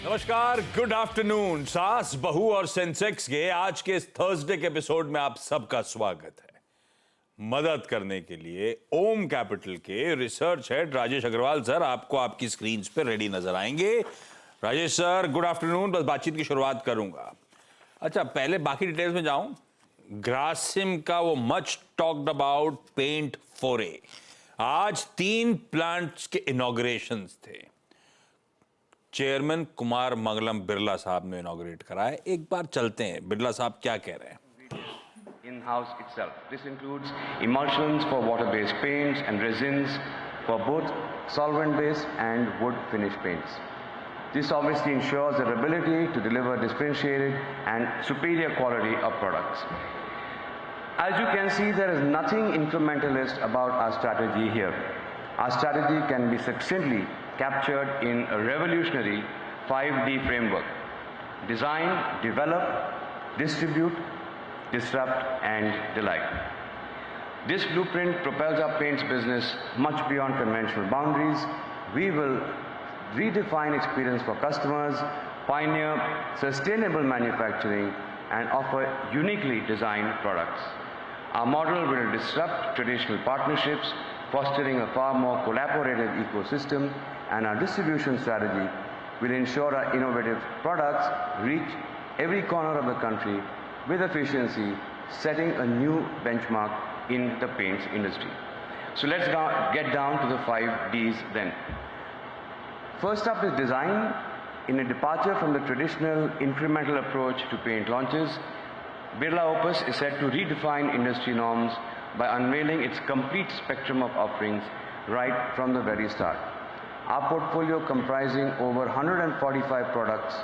नमस्कार, good afternoon. सास, बहू और सेंसेक्स के आज के इस थर्सडे के एपिसोड में आप सबका स्वागत है। मदद करने के लिए ओम कैपिटल के research head Rajesh Agarwal sir आपको आपकी स्क्रीन पे रेडी नजर आएंगे। Rajesh sir, good afternoon. बस बातचीत की शुरुआत करूंगा। अच्छा, पहले बाकी डिटेल्स में जाऊं। ग्रासिम का वो मच टॉक्ड अबाउट पेंट फोरे, आज 3 प्लांट्स के इनॉग्रेशंस थे। चेयरमैन कुमार मंगलम बिरला साहब ने इनॉग्रेट कराया। एक बार चलते हैं, बिरला साहब क्या कह रहे हैं। In-house itself. This includes emulsions for water-based paints and resins for both solvent-based and wood finish paints. This obviously ensures their ability to deliver differentiated and superior quality of products. As you can see, there is nothing incrementalist about our strategy here. Our strategy can be succinctly captured in a revolutionary 5D framework: design, develop, distribute, disrupt, and delight. This blueprint propels our paints business much beyond conventional boundaries. We will redefine experience for customers, pioneer sustainable manufacturing, and offer uniquely designed products. Our model will disrupt traditional partnerships, fostering a far more collaborative ecosystem, and our distribution strategy will ensure our innovative products reach every corner of the country with efficiency, setting a new benchmark in the paints industry. So let's get down to the 5 Ds then. First up is design. In a departure from the traditional incremental approach to paint launches, Birla Opus is set to redefine industry norms by unveiling its complete spectrum of offerings right from the very start. Our portfolio, comprising over 145 products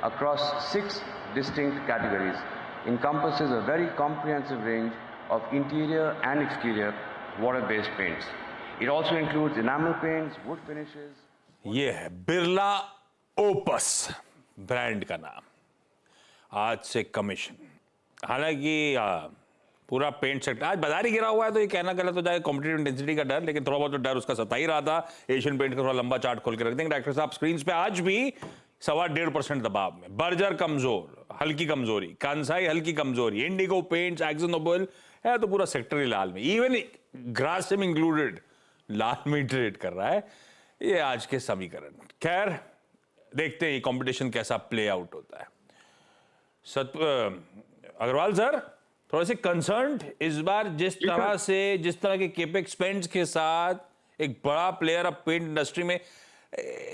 across 6 distinct categories, encompasses a very comprehensive range of interior and exterior water-based paints. It also includes enamel paints, wood finishes. ये है Birla opus brand का नाम। आज से commission, हालांकि पूरा paint sector आज बाजार ही गिरा हुआ है, तो ये कहना गलत हो जाए कॉम्पिटिटिव इंटेंसिटी का डर, लेकिन थोड़ा बहुत तो डर उसका सता ही रहा था। एशियन पेंट का थोड़ा लंबा चार्ट खोल के रख देंगे डॉक्टर साहब स्क्रीन पे। आज भी 1.25% दबाव में, बर्जर कमजोर, हल्की कमजोरी, कांसाई हल्की कमजोरी, इंडिगो पेंट्स, एक्जो नोबल है तो पूरा सेक्टर ही लाल में, इवन ग्रासिम इंक्लूडेड लाल में ट्रेड कर रहा है। ये आज के समीकरण। खैर, देखते हैं कंपटीशन कैसा प्ले आउट होता है। अग्रवाल सर, थोड़ा से कंसर्न्ड इस बार जिस तरह के केपेक्स स्पेंड्स के साथ एक बड़ा प्लेयर अब पेंट इंडस्ट्री में,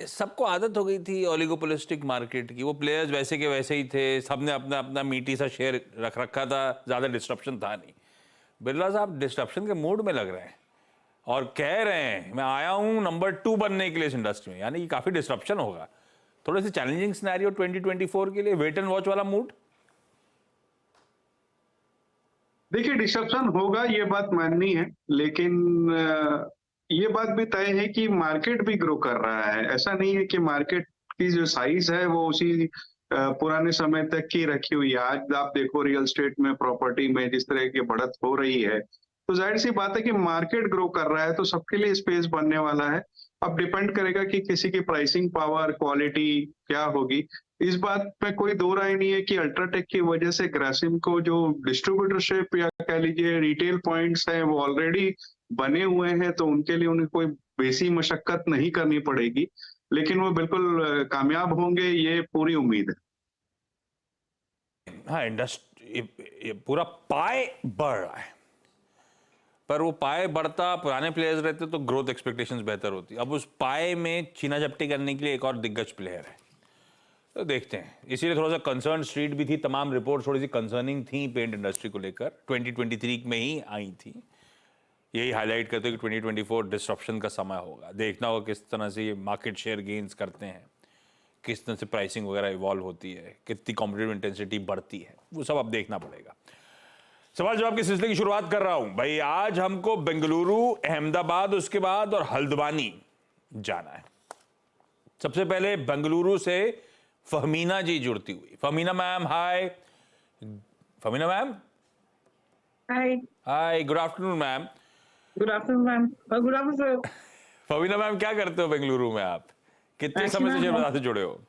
सबको आदत हो गई थी ओलिगोपोलिस्टिक मार्केट की। वो प्लेयर्स वैसे के वैसे ही थे, सबने अपना अपना मीठी सा शेयर रख रखा था, ज्यादा डिस्ट्रप्शन था नहीं। बिरला साहब डिस्ट्रप्शन के मूड में लग रहे हैं और कह रहे हैं मैं आया हूं नंबर 2 बनने के लिए इस इंडस्ट्री में, यानी कि काफी डिस्ट्रप्शन होगा। थोड़े से चैलेंजिंग सिनेरियो 2024 के लिए, वेट एंड वॉच वाला मूड। देखिए, डिस्ट्रप्शन होगा, ये बात माननी है, लेकिन ये बात भी तय है कि मार्केट भी ग्रो कर रहा है। ऐसा नहीं है कि मार्केट की जो साइज है वो उसी पुराने समय तक की रखी हुई है। आज आप देखो रियल एस्टेट में, प्रॉपर्टी में जिस तरह की बढ़त हो रही है, तो जाहिर सी बात है कि मार्केट ग्रो कर रहा है, तो सबके लिए स्पेस बनने वाला है। अब डिपेंड करेगा कि किसी की प्राइसिंग पावर, क्वालिटी क्या होगी। इस बात पे कोई दो राय नहीं है कि अल्ट्राटेक की वजह से ग्रासिम को जो डिस्ट्रीब्यूटरशिप या कह लीजिए रिटेल पॉइंट्स हैं वो ऑलरेडी बने हुए हैं, तो उनके लिए उन्हें कोई बेसी मशक्कत नहीं करनी पड़ेगी, लेकिन वो बिल्कुल कामयाब होंगे, ये पूरी उम्मीद है। हाँ, इंडस्ट्री पूरा पाए बढ़ रहा है, पर वो पाए बढ़ता, पुराने प्लेयर्स रहते तो ग्रोथ एक्सपेक्टेशंस बेहतर होती। अब उस पाए में छीना झपटी करने के लिए एक और दिग्गज प्लेयर है, तो देखते हैं। इसीलिए थोड़ा सा कंसर्न स्ट्रीट भी थी, तमाम रिपोर्ट थोड़ी सी कंसर्निंग थी पेंट इंडस्ट्री को लेकर, 2023 में ही आई थी। यही हाईलाइट करते कि 2024 डिस्ट्रप्शन का समय होगा। देखना होगा किस तरह से ये मार्केट शेयर गेन्स करते हैं, किस तरह से प्राइसिंग वगैरह इवॉल्व होती है, कितनी कॉम्पिटिटिव इंटेंसिटी बढ़ती है, वो सब अब देखना पड़ेगा। सवाल जवाब के सिलसिले की शुरुआत कर रहा हूं भाई। आज हमको बेंगलुरु, अहमदाबाद, उसके बाद और हल्द्वानी जाना है। सबसे पहले बेंगलुरु से फहमीना जी जुड़ती हुई। Fahmina ma'am, hi. Fahmina ma'am, hi. Hi, good afternoon ma'am. Good afternoon ma'am. Good afternoon sir. Fahmina ma'am, क्या करते हो बेंगलुरु में आप? कितने समय से शेयर बाजार से जुड़े हो?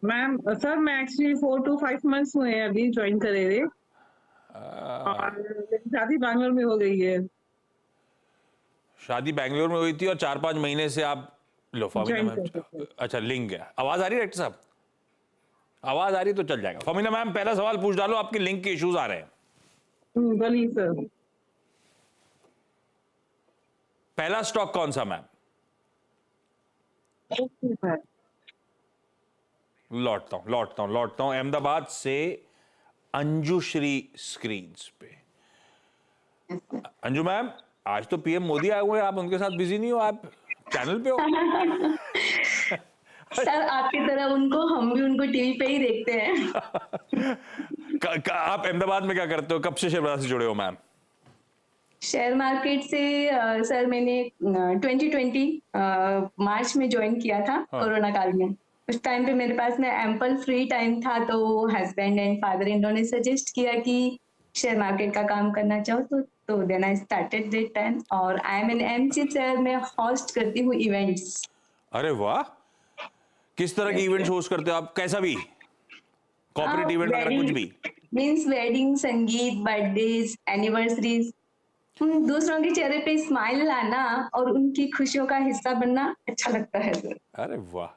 मैम सर मैं एक्चुअली 4 to 5 months हुए हैं अभी ज्वाइन करे हुए और मेरी शादी बैंगलोर में हो गई है। शादी बैंगलोर में हुई थी और 4-5 महीने से आप लो फामिना Join मैम। कर सकते हैं। अच्छा, लिंक है। आवाज आ रही है डॉक्टर साहब? आवाज आ रही तो चल जाएगा। फामिना मैम, पहला सवाल पूछ डालो, आपके लिंक के इश्यूज आ रहे हैं। बोलिए सर। पहला स्टॉक कौन सा मैम? Okay sir. लौटता हूं अहमदाबाद से अंजुश्री स्क्रीन्स पे। अंजू मैम, आज तो पीएम मोदी आए हुए हैं, आप उनके साथ बिजी नहीं हो, आप चैनल पे हो? सर आपकी तरह उनको हम भी उनको टीवी पे ही देखते हैं। आप अहमदाबाद में क्या करते हो? कब से शेयर बाजार से जुड़े हो मैम? शेयर मार्केट से सर मैंने 2020 मार्च में ज्वाइन किया था कोरोना काल में। उस टाइम पे मेरे पास में एम्पल फ्री टाइम था, तो husband and father in law ने सजेस्ट किया कि शेयर मार्केट का काम करना चाहो तो then I started that time. और I am an MC sir, मैं होस्ट करती हूँ इवेंट्स। अरे वाह, किस तरह के इवेंट्स होस्ट करते हो आप? कैसा भी कॉर्पोरेट इवेंट वगैरह कुछ भी? मीन्स वेडिंग, संगीत, बर्थडेज, एनिवर्सरीज। दूसरों के चेहरे पे स्माइल लाना और उनकी खुशियों का हिस्सा बनना अच्छा लगता है सर। अरे वाह,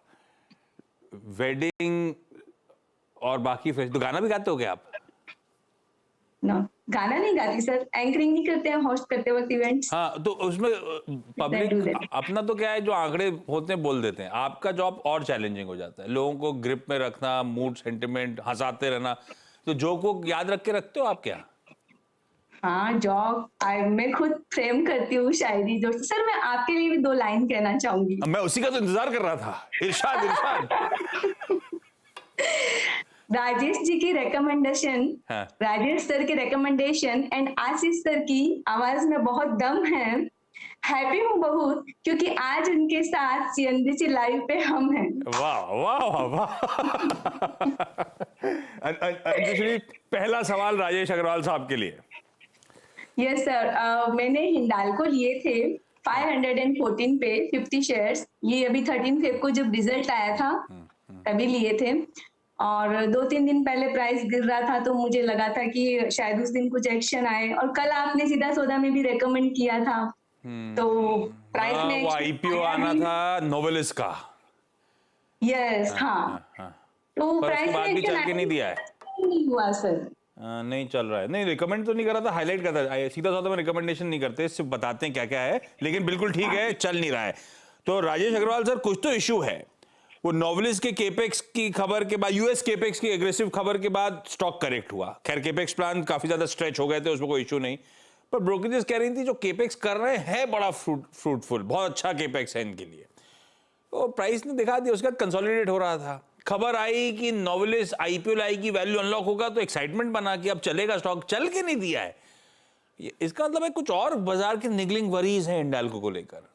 वेडिंग और बाकी फेस्ट। तो गाना भी गाते हो क्या आप? नो, गाना नहीं गाती सर, एंकरिंग नहीं करते हैं होस्ट करते वक्त इवेंट्स। हाँ, तो उसमें do पब्लिक that. अपना तो क्या है, जो आंकड़े होते हैं बोल देते हैं। आपका जॉब और चैलेंजिंग हो जाता है, लोगों को ग्रिप में रखना, मूड सेंटिमेंट हंसाते रहना। तो जो को याद रख के रखते हो आप क्या? हाँ, जॉब मैं खुद फ्रेम करती हूँ शायरी। दोस्त सर, मैं आपके लिए भी 2 लाइन कहना चाहूंगी। मैं उसी का तो इंतजार कर रहा था। इरशाद इरशाद। राजेश जी की रिकमेंडेशन, हाँ। राजेश सर की रिकमेंडेशन एंड आशीष सर की आवाज में बहुत दम है। हैप्पी हूँ बहुत क्योंकि आज उनके साथ सीएनबीसी लाइव पे हम हैं। वाह वाह वाह वाह। अंजुश्री, पहला सवाल राजेश अग्रवाल साहब के लिए। यस सर, मैंने हिंडाल्को लिए थे 514 पे 50 शेयर्स। ये अभी 13 फेब को जब रिजल्ट आया था तभी लिए थे, और 2-3 दिन पहले प्राइस गिर रहा था तो मुझे लगा था कि शायद उस दिन कुछ एक्शन आए, और कल आपने सीधा सौदा में भी रेकमेंड किया था तो प्राइस में वो आईपीओ आना था नोवेलिस का। यस हाँ, तो पर उसके प्राइस बाद में भी चल के action नहीं दिया है। नहीं हुआ सर। नहीं चल रहा है। नहीं, रिकमेंड तो नहीं कर रहा था, हाईलाइट करता है। सीधा साधा में रिकमेंडेशन नहीं करते, सिर्फ बताते हैं क्या क्या है, लेकिन बिल्कुल ठीक है, चल नहीं रहा है। तो राजेश अग्रवाल सर, कुछ तो इशू है। वो नोवेलिस के केपेक्स की खबर के बाद, यूएस केपेक्स की एग्रेसिव खबर के बाद स्टॉक करेक्ट हुआ। खैर, केपेक्स प्लान काफी ज्यादा स्ट्रेच हो गए थे, उसमें कोई इशू नहीं। पर ब्रोकरेजेस कह रही थी जो केपेक्स कर रहे हैं बड़ा फ्रूटफुल, बहुत अच्छा केपेक्स है इनके लिए। तो प्राइस ने दिखा दिया, उसके बाद कंसोलिडेट हो रहा था। खबर आई कि नोवेलिस आईपीओ लाएगी, वैल्यू अनलॉक होगा, तो एक्साइटमेंट बना कि अब चलेगा स्टॉक, चल के नहीं दिया है। इसका मतलब है कुछ और बाजार के निगलिंग वरीज हैं हिंडाल्को को लेकर।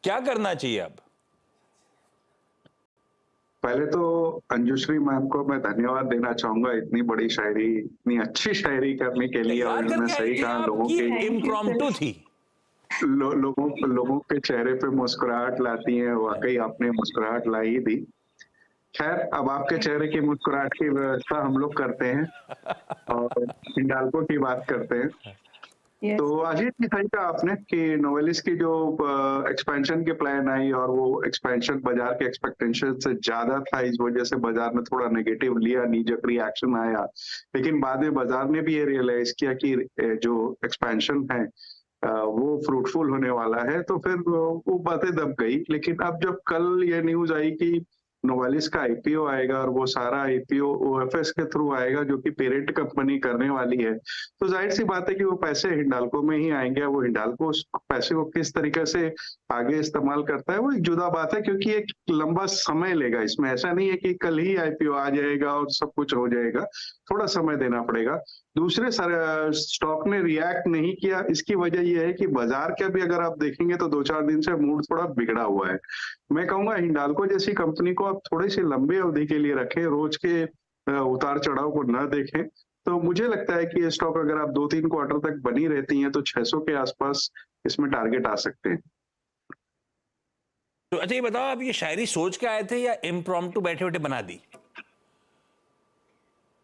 क्या करना चाहिए अब? पहले तो अंजुश्री मैम को मैं धन्यवाद देना चाहूंगा, इतनी बड़ी शायरी, इतनी अच्छी शायरी करने के लिए। और उन्होंने सही कहा, लोगों के इम्प्रॉम्प्टू थी। लोगों के चेहरे पे मुस्कुराहट लाती हैं। वाकई आपने मुस्कुराहट लाई ही दी। खैर, अब आपके चेहरे की मुस्कुराहट की व्यवस्था हम लोग करते हैं और हिंडाल्को की बात करते हैं। Yes. तो अजीत जी, सही कहा आपने कि नोवेलिस की जो एक्सपेंशन के प्लान आई और वो एक्सपेंशन बाजार के एक्सपेक्टेशन से ज्यादा था, इस वजह से बाजार में थोड़ा नेगेटिव लिया, नीजक रिएक्शन आया। लेकिन बाद में बाजार ने भी ये रियलाइज किया कि जो एक्सपेंशन है वो फ्रूटफुल होने वाला है, तो फिर वो बातें दब गई। लेकिन अब जब कल ये न्यूज आई कि नोवेलिस का आईपीओ आएगा और वो सारा आईपीओ ओएफएस के थ्रू आएगा, जो कि पेरेंट कंपनी करने वाली है, तो जाहिर सी बात है कि वो पैसे हिंडाल्को में ही आएंगे। वो हिंडाल्को उस पैसे को किस तरीके से आगे इस्तेमाल करता है वो एक जुदा बात है, क्योंकि एक लंबा समय लेगा। इसमें ऐसा नहीं है कि कल ही आईपीओ आ जाएगा और सब कुछ हो जाएगा, थोड़ा समय देना पड़ेगा। दूसरे स्टॉक ने रिएक्ट नहीं किया, इसकी वजह यह है कि बाजार का भी अगर आप देखेंगे तो 2-4 दिन से मूड थोड़ा बिगड़ा हुआ है। मैं कहूंगा हिंडाल्को जैसी कंपनी को आप थोड़ी सी लंबी अवधि के लिए रखें, रोज के उतार चढ़ाव को न देखें। तो मुझे लगता है कि ये स्टॉक अगर आप 2-3 क्वार्टर तक बनी रहती हैं तो 600 के आसपास इसमें टारगेट आ सकते हैं। तो अच्छा, ये बताओ, आप ये शायरी सोच के आए थे या इम्प्रॉम्प्टू बैठे बैठे बना दी?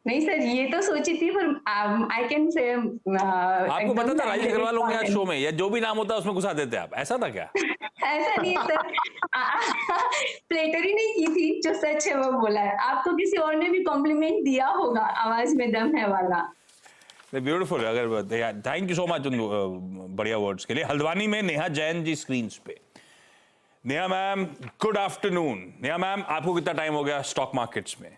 नहीं सर, ये तो सोची थी, पर आई कैन से आपको पता था राजेश अग्रवाल होंगे आज शो में, या जो भी नाम होता है उसमें घुसा देते आप, ऐसा था क्या? ऐसा नहीं है सर, प्लेटरी नहीं की थी, जो सच है वो बोला है। आपको किसी और ने भी कॉम्प्लीमेंट दिया होगा, आवाज में दम है वाला। ब्यूटीफुल। अगर थैंक यू सो मच उन बढ़िया वर्ड्स के लिए। हल्द्वानी में नेहा जैन जी स्क्रीन पे। Neha ma'am, good afternoon. Neha ma'am, आपको कितना टाइम हो गया स्टॉक मार्केट्स में?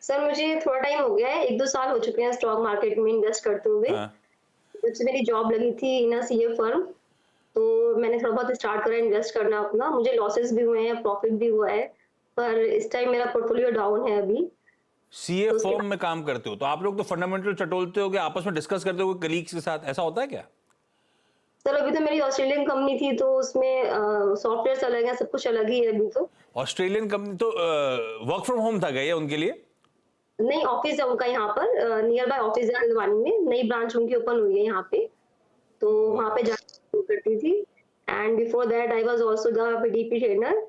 सर मुझे थोड़ा टाइम हो गया है, 1-2 साल हो चुके हैं स्टॉक मार्केट में इन्वेस्ट करते हुए। जब से मेरी जॉब लगी थी इन अ सीए फर्म, तो मैंने थोड़ा बहुत स्टार्ट करा इन्वेस्ट करना अपना। मुझे लॉसेस भी हुए हैं, प्रॉफिट भी हुआ है, पर इस टाइम मेरा पोर्टफोलियो डाउन है अभी। सीए फर्म में काम करते हो तो आप लोग तो फंडामेंटल चटोलते हो, आपस में डिस्कस करते हो कलीग्स के साथ, ऐसा होता है क्या? सर अभी तो मेरी ऑस्ट्रेलियन कंपनी थी, तो उसमें सॉफ्टवेयर अलग है, सब कुछ अलग ही है अभी तो। ऑस्ट्रेलियन कंपनी तो वर्क फ्रॉम होम था क्या ये उनके लिए? नहीं, ऑफिस है उनका यहाँ पर, नियर बाय ऑफिस है हल्द्वानी में, नई ब्रांच उनकी ओपन हुई है यहाँ पे, तो वहाँ पे जाकर करती थी। And before that I was also the PDP trainer.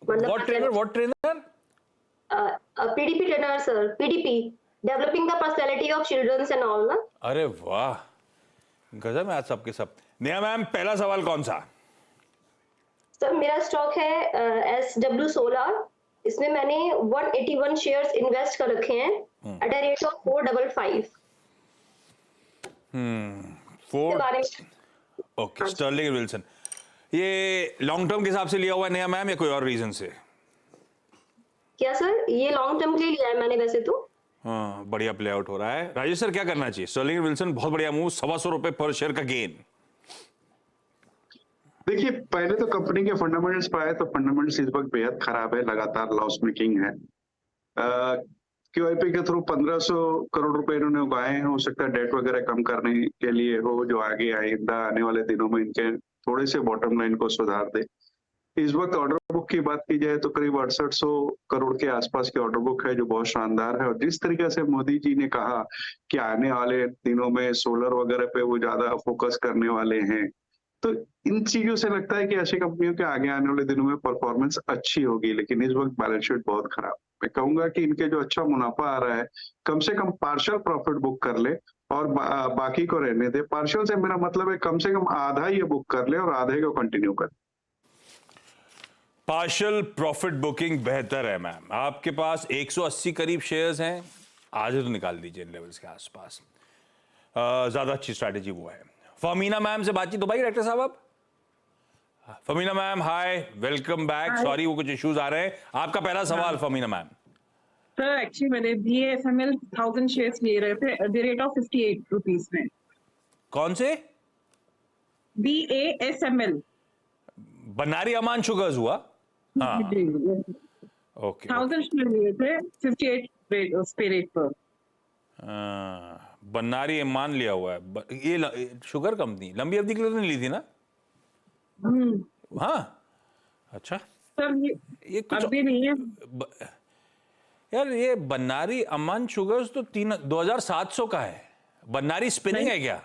What trainer? PDP trainer sir, PDP, developing the personality of children's and all ना। अरे वाह, गजब है आज सबके सब। नेहा मैम, पहला सवाल कौन सा? सर मेरा स्टॉक है SW सोलर, इसमें मैंने 181 शेयर्स इन्वेस्ट कर रखे हैं एट अ रेट ऑफ 455। इसके बारे में ओके, स्टर्लिंग विल्सन। ये लॉन्ग टर्म के हिसाब से लिया हुआ है नेहा मैम, या कोई और रीजन से? क्या सर, ये लॉन्ग टर्म के लिए लिया है मैंने वैसे तो। हाँ, बढ़िया प्ले आउट हो रहा है। राजेश सर, क्या करना चाहिए? स्टर्लिंग विल्सन बहुत बढ़िया मूव, ₹125 पर शेयर का गेन। देखिए, पहले तो कंपनी के फंडामेंटल्स पर आए तो फंडामेंटल्स इस वक्त बेहद खराब है, लगातार लॉस मेकिंग है। QIP के थ्रू 1500 करोड़ रुपए इन्होंने उगाए हैं, हो सकता है डेट वगैरह कम करने के लिए हो, जो आगे आइंदा आने वाले दिनों में इनके थोड़े से बॉटम लाइन को सुधार दे। इस वक्त ऑर्डर बुक की बात की जाए तो करीब 6800 करोड़ के आसपास की ऑर्डर बुक है, जो बहुत शानदार है। और जिस तरीके से मोदी जी ने कहा कि आने वाले दिनों में सोलर वगैरह पे वो ज्यादा फोकस करने वाले हैं, तो इन चीजों से लगता है कि ऐसी कंपनियों के आगे आने वाले दिनों में परफॉर्मेंस अच्छी होगी। लेकिन इस वक्त बैलेंस शीट बहुत खराब। मैं कहूंगा कि इनके जो अच्छा मुनाफा आ रहा है, कम से कम पार्शियल प्रॉफिट बुक कर ले और बाकी को रहने दे। पार्शियल से मेरा मतलब है कम से कम आधा ये बुक कर ले और आधे को कंटिन्यू कर। पार्शियल प्रॉफिट बुकिंग बेहतर है मैम। आपके पास 180 करीब शेयर्स हैं, आधे तो निकाल दीजिए इन लेवल्स के आसपास, ज्यादा अच्छी स्ट्रैटेजी वो है। फमीना मैम से बातचीत हो भाई, डायरेक्टर साहब आप? फमीना मैम, हाय, वेलकम बैक। सॉरी वो कुछ इश्यूज आ रहे हैं। आपका पहला सवाल फमीना मैम। सर एक्चुअली मैंने BASML 1000 शेयर्स ले रहे थे at the rate of 58 rupees में। कौन से? BASML, बनारी अमान शुगर्स हुआ? हाँ, ओके। 1000 शेयर लिए थे 58 रेट उस पे रेट पर। बनारी अमान लिया हुआ है ये शुगर कंपनी, लंबी अवधि के लिए तो नहीं ली थी ना? हाँ, अच्छा सर ये कुछ अभी नहीं है यार। ये बनारी अमान शुगर्स तो 2700 का है। बनारी स्पिनिंग है क्या?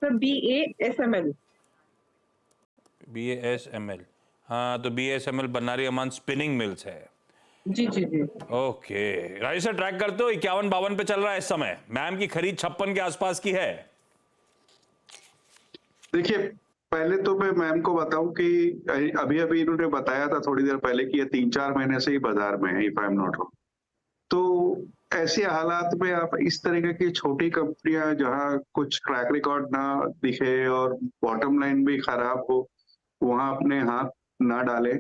Sir BASML। BASML, हाँ, तो BASML बनारी अमान स्पिनिंग मिल्स है। जी जी जी। ओके, राजेश सर ट्रैक करते हो, 51-52 पे चल रहा है इस समय। मैम की खरीद 56 के आसपास की है। देखिए, पहले तो मैं मैम को बताऊं कि अभी अभी इन्होंने बताया था थोड़ी देर पहले कि ये 3-4 महीने से ही बाजार में है, if I am not wrong. तो ऐसे हालात में आप इस तरीके की छोटी कंपनियां जहां कुछ ट्रैक रिकॉर्ड ना दिखे और बॉटम लाइन भी खराब हो, वहां अपने हाथ ना डालें।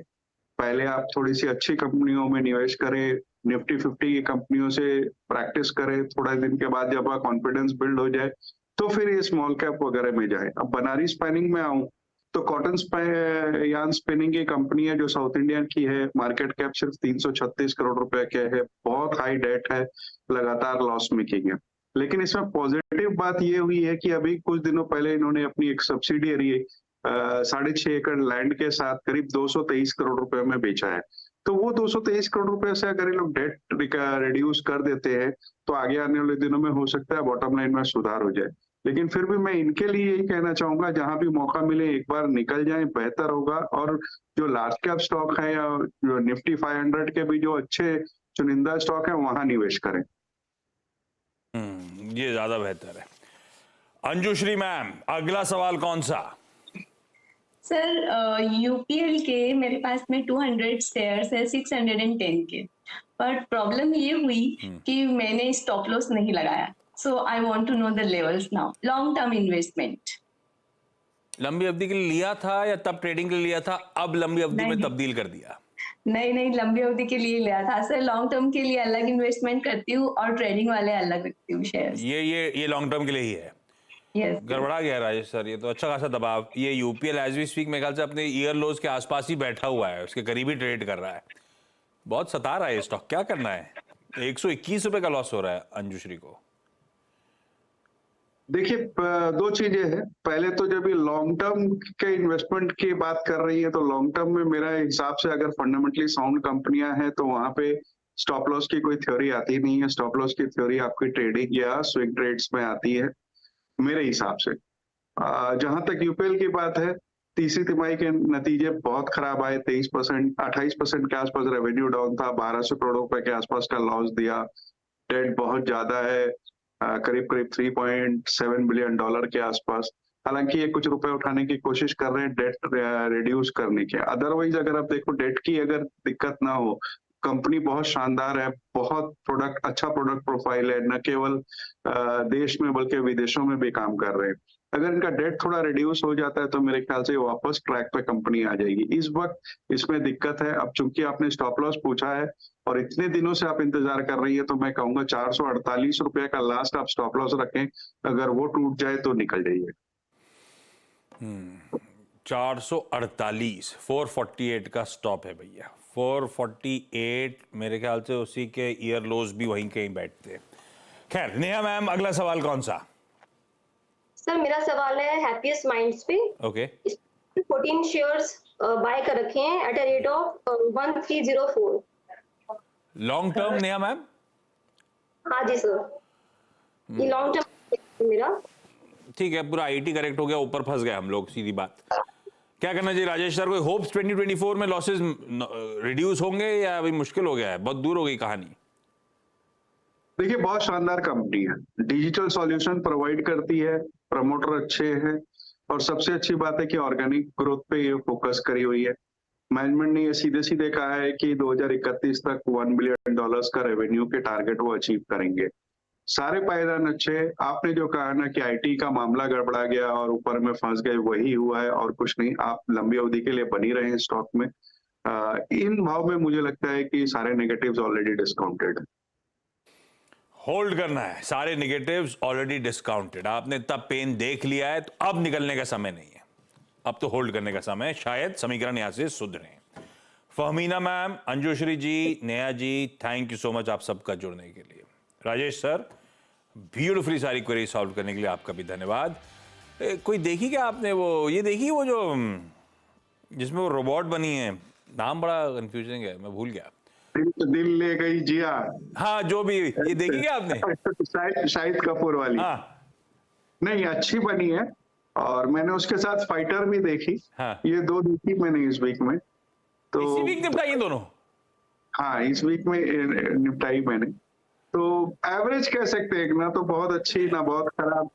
पहले आप थोड़ी सी अच्छी कंपनियों में निवेश करें, निफ्टी 50 की कंपनियों से प्रैक्टिस करें। थोड़ा दिन के बाद जब कॉन्फिडेंस बिल्ड हो जाए तो फिर ये स्मॉल कैप वगैरह में जाए। अब बनारी स्पिनिंग में आऊं तो कॉटन यार्न स्पिनिंग की कंपनी है जो साउथ इंडियन की है। मार्केट कैप सिर्फ 336 करोड़ रुपए के है, बहुत हाई डेट है, लगातार लॉस मेकिंग है। लेकिन इसमें पॉजिटिव बात ये हुई है कि अभी कुछ दिनों पहले इन्होंने अपनी एक सब्सिडियरी 6.5 एकड़ लैंड के साथ करीब 223 करोड़ रुपए में बेचा है। तो वो 223 करोड़ रुपए से अगर ये लोग डेट रिड्यूस कर देते हैं तो आगे आने वाले दिनों में हो सकता है बॉटम लाइन में सुधार हो जाए। लेकिन फिर भी मैं इनके लिए यही कहना चाहूंगा, जहां भी मौका मिले एक बार निकल जाएं, बेहतर होगा। और जो लार्ज कैप स्टॉक है या जो निफ्टी 500 के भी जो अच्छे चुनिंदा स्टॉक है वहां निवेश करें। ये ज्यादा बेहतर है। अंजुश्री मैम, अगला सवाल कौन सा? सर यूपीएल के मेरे पास में 200 शेयर्स है 610 के, बट प्रॉब्लम ये हुई कि मैंने स्टॉप लॉस नहीं लगाया। So I want to know the levels now. Long term investment. लंबी अवधि के लिए लिया था या तब ट्रेडिंग के लिए लिया था, अब लंबी अवधि में नहीं। तब्दील कर दिया? नहीं, लंबी अवधि के लिए लिया था सर। लॉन्ग टर्म के लिए अलग इन्वेस्टमेंट करती हूँ और ट्रेडिंग वाले अलग रखती हूँ शेयर। ये लॉन्ग टर्म के लिए ही है। यस। गड़बड़ा गया राजेश सर, ये तो अच्छा खासा दबाव। ये यूपीएल एज वी स्पीक मेरे ख्याल से अपने ईयर लोज के आसपास ही बैठा हुआ है, उसके करीब ही ट्रेड कर रहा है। बहुत सता रहा है ये स्टॉक, क्या करना है? 121 रुपए का लॉस हो रहा है अंजुश्री को। देखिए, दो चीजें हैं। पहले तो जब ये लॉन्ग टर्म के इन्वेस्टमेंट की बात कर रही है तो लॉन्ग टर्म में मेरा हिसाब से अगर फंडामेंटली साउंड कंपनियां हैं तो वहां पे स्टॉप लॉस की कोई थ्योरी आती नहीं है। स्टॉप लॉस की थ्योरी आपकी ट्रेडिंग या स्विंग ट्रेड्स में आती है मेरे हिसाब से। जहां तक यूपीएल की बात है, तीसरी तिमाही के नतीजे बहुत खराब आए। 23%, 28% के आसपास रेवेन्यू डाउन था, 1200 करोड़ रुपए के आसपास का लॉस दिया। डेट बहुत ज्यादा है, करीब करीब $3.7 बिलियन के आसपास। हालांकि ये कुछ रुपए उठाने की कोशिश कर रहे हैं डेट रिड्यूस करने के। अदरवाइज अगर आप देखो, डेट की अगर दिक्कत ना हो, कंपनी बहुत शानदार है, बहुत अच्छा प्रोडक्ट प्रोफाइल है, न केवल देश में बल्कि विदेशों में भी काम कर रहे हैं। अगर इनका डेट थोड़ा रिड्यूस हो जाता है तो मेरे ख्याल से वापस ट्रैक पे कंपनी आ जाएगी। इस वक्त इसमें दिक्कत है। अब चूंकि आपने स्टॉप लॉस पूछा है और इतने दिनों से आप इंतजार कर रही है तो मैं कहूंगा 448 रुपए का लास्ट आप स्टॉप लॉस रखें। अगर वो टूट जाए तो निकल जाइए। 448, 448 का स्टॉप है भैया। 448 मेरे ख्याल से उसी के ईयर लोज भी वहीं कहीं बैठते हैं। खैर, नेहा मैम, अगला सवाल कौन सा? सर मेरा सवाल है हैप्पीएस्ट माइंड्स पे। ओके। 14 शेयर्स बाय कर रखे हैं at a rate of 1304। Long term Neha ma'am? हाँ जी सर, ये लॉन्ग टर्म मेरा। ठीक है, पूरा आईटी करेक्ट हो गया, ऊपर फंस गए हम लोग, सीधी बात। क्या करना चाहिए राजेश सर? कोई होप्स 2024 में लॉसेस रिड्यूस होंगे या अभी मुश्किल हो गया है, बहुत दूर हो गई कहानी? देखिए, बहुत शानदार कंपनी है, डिजिटल सॉल्यूशन प्रोवाइड करती है, प्रमोटर अच्छे हैं और सबसे अच्छी बात है कि ऑर्गेनिक ग्रोथ पे ये फोकस करी हुई है। मैनेजमेंट ने ये सीधे सीधे कहा है कि 2031 तक $1 बिलियन का रेवेन्यू के टारगेट वो अचीव करेंगे। सारे पायदान अच्छे। आपने जो कहा ना कि आईटी का मामला गड़बड़ा गया और ऊपर में फंस गए, वही हुआ है और कुछ नहीं। आप लंबी अवधि के लिए बनी रहे स्टॉक में। इन भाव में मुझे लगता है कि सारे नेगेटिव्स ऑलरेडी डिस्काउंटेड है। होल्ड करना है, सारे नेगेटिव्स ऑलरेडी डिस्काउंटेड। आपने इतना पेन देख लिया है तो अब निकलने का समय नहीं है, अब तो होल्ड करने का समय है। शायद समीकरण यहां से सुधरे। Fahmina ma'am, Anjushree ji, Neha ji, thank you so much आप सबका जुड़ने के लिए। राजेश सर, ब्यूटीफुली सारी क्वेरी सॉल्व करने के लिए आपका भी धन्यवाद। कोई देखी क्या आपने वो, ये देखी वो जो जिसमें वो रोबोट बनी है, नाम बड़ा कंफ्यूजिंग है, मैं भूल गया। दिल ले गई जिया। हाँ, जो भी, ये देखी क्या आपने? शाहिद कपूर वाली। हाँ। नहीं, अच्छी बनी है और मैंने उसके साथ फाइटर भी देखी। हाँ। ये दो देखी मैंने इस वीक में। तो इसी वीक निपटाई दोनों? हाँ, इस वीक में निपटाई मैंने। तो एवरेज कह सकते हैं, ना तो बहुत अच्छी ना बहुत खराब,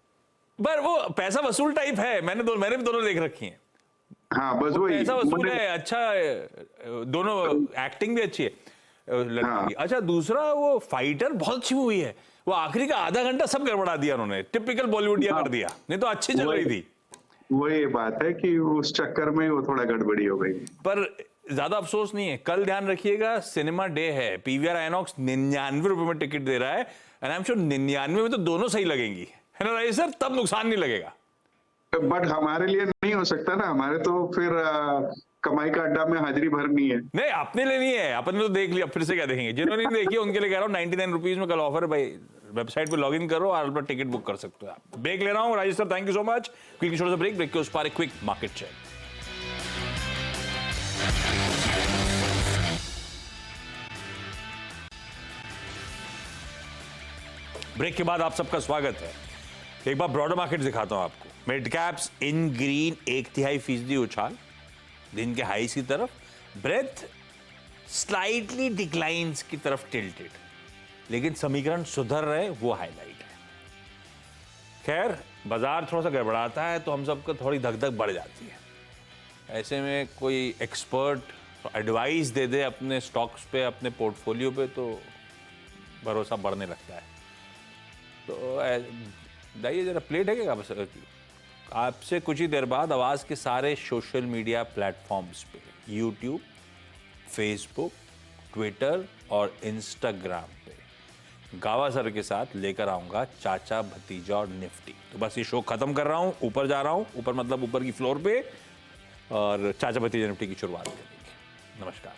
पर वो पैसा वसूल टाइप है। मैंने भी दोनों देख रखी हैं। हाँ बस वही पैसा वसूल है, अच्छा, दोनों एक्टिंग भी अच्छी है लड़की की। अच्छा, दूसरा वो फाइटर बहुत अच्छी मूवी है। वो आखिरी का आधा घंटा सब गड़बड़ा दिया उन्होंने, टिपिकल बॉलीवुडिया कर दिया, नहीं तो अच्छी चल रही थी। वही बात है कि उस चक्कर में वो थोड़ा गड़बड़ी हो गई। पर ज्यादा अफसोस नहीं है। कल ध्यान रखिएगा, सिनेमा डे है। पीवीआर आइनॉक्स 99 रुपए में टिकट दे रहा है एंड आई एम श्योर 99 में तो दोनों सही लगेंगी, है ना राजेश सर? तब नुकसान नहीं लगेगा। बट हमारे लिए नहीं हो सकता ना, हमारे तो फिर कमाई का अड्डा में हाजिरी भरनी है। नहीं, आपने लेनी है, अपन ने तो देख लिया, फिर से क्या देखेंगे? जिन्होंने नहीं देखी उनके लिए कह रहा हूँ 99 रुपीज में कल ऑफर है भाई। वेबसाइट पे लॉगिन करो और अपना टिकट बुक कर सकते हो आप। ब्रेक ले रहा हूँ Rajesh sir, thank you so much. Quick छोटा सा ब्रेक के उस पार क्विक मार्केट चेक। ब्रेक के बाद आप सबका स्वागत है। एक बार ब्रॉडर मार्केट दिखाता हूं आपको। मिड कैप्स इन ग्रीन 1/3% उछाल दिन के हाईस की तरफ, ब्रेथ स्लाइटली डिक्लाइंस की तरफ टिल्टेड, लेकिन समीकरण सुधर रहे वो हाईलाइट है। खैर बाजार थोड़ा सा गड़बड़ाता है तो हम सबको थोड़ी धक धक बढ़ जाती है। ऐसे में कोई एक्सपर्ट एडवाइस दे दे अपने स्टॉक्स पे, अपने पोर्टफोलियो पे, तो भरोसा बढ़ने लगता है। तो जाइए जरा प्लेट है क्या बस आपसे कुछ ही देर बाद आवाज़ के सारे सोशल मीडिया प्लेटफॉर्म्स पे, यूट्यूब, फेसबुक, ट्विटर और इंस्टाग्राम पे गावा सर के साथ लेकर आऊँगा चाचा भतीजा और निफ्टी। तो बस ये शो ख़त्म कर रहा हूँ, ऊपर जा रहा हूँ, ऊपर मतलब ऊपर की फ्लोर पे, और चाचा भतीजा निफ्टी की शुरुआत करेंगे। नमस्कार।